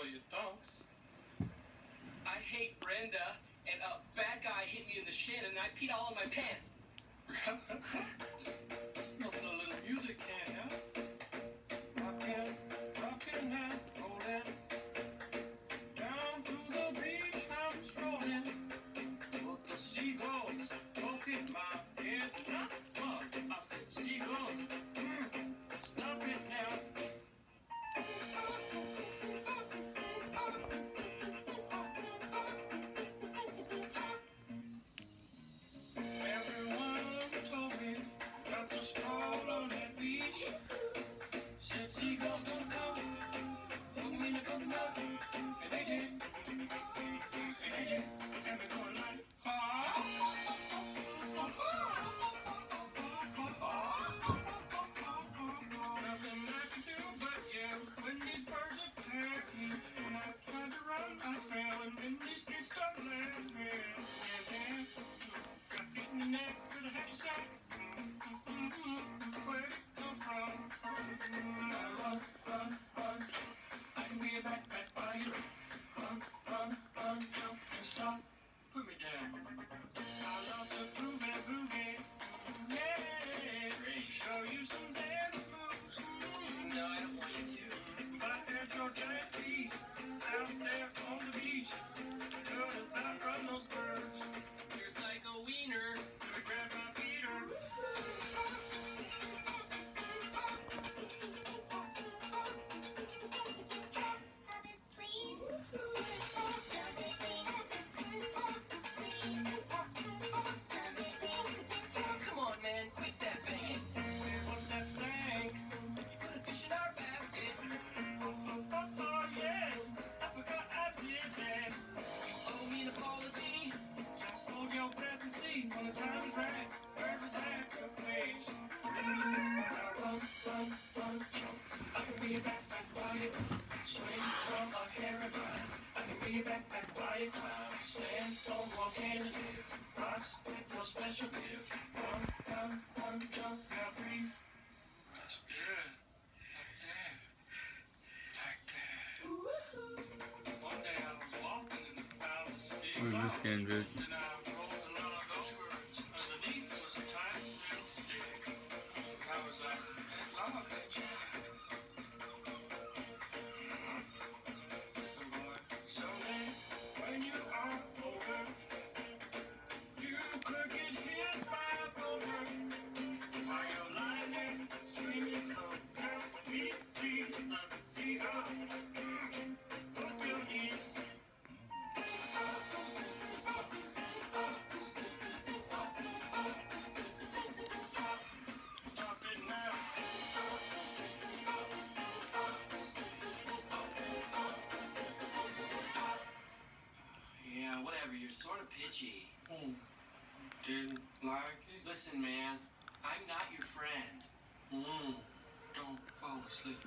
for your thoughts. I hate Brenda, and a bad guy hit me in the shin, and I peed all on my pants. There's nothing a little music can't help. Rockin' now, rollin'. Down to the beach I'm strolling. But the seagulls poke in my head. Not fun. I said seagulls. Stop it now. Everyone told me not to stroll on that beach. Said seagulls gonna come, put me in a couple of, and they did. And they're going like, nothing I can do but yell when these birds attack me. When I tried to run, I fell, and then these kids start laughing. Yeah. Got beat in the neck with a hacky sack. Where'd it come from? Run. I can be a backpack biter. Run, jump, and stop. Put me down. I love to groove and boogie. Yeah. Great. Show you some dance moves. No, I don't want you to. If I had your giant feet out there on the beach, could about run those birds. You're a psycho wiener. Could have grabbed my feeder. Stop it, please. Come on, man. Quit that banging. What's that stank? You put a fish in our basket. Oh, yeah. I forgot I did that. You owe me an apology. Just hold your breath and see when the time is right. Birds attack the fish. Run, jump. I can be a backpack while you swing from a hairy vine. I can be a backpack while you climb. Stand, don't walk hand in hand. Rocks with your special gift. Run, jump, now breathe. That's good. Like that. One day I was walking in the foulest field. What is this game, dude? And I rolled a log over. Underneath was a tiny little stick. I was like, that log ain't you. Listen, boy. Someday, when you are older, you could get hit by a boulder. While you're lying there, screaming, come help me, please. Let me see how. Put your knees. Stop it now. Yeah, whatever. You're sort of pitchy. Didn't like it? Listen, man. I'm not your friend. Don't fall asleep.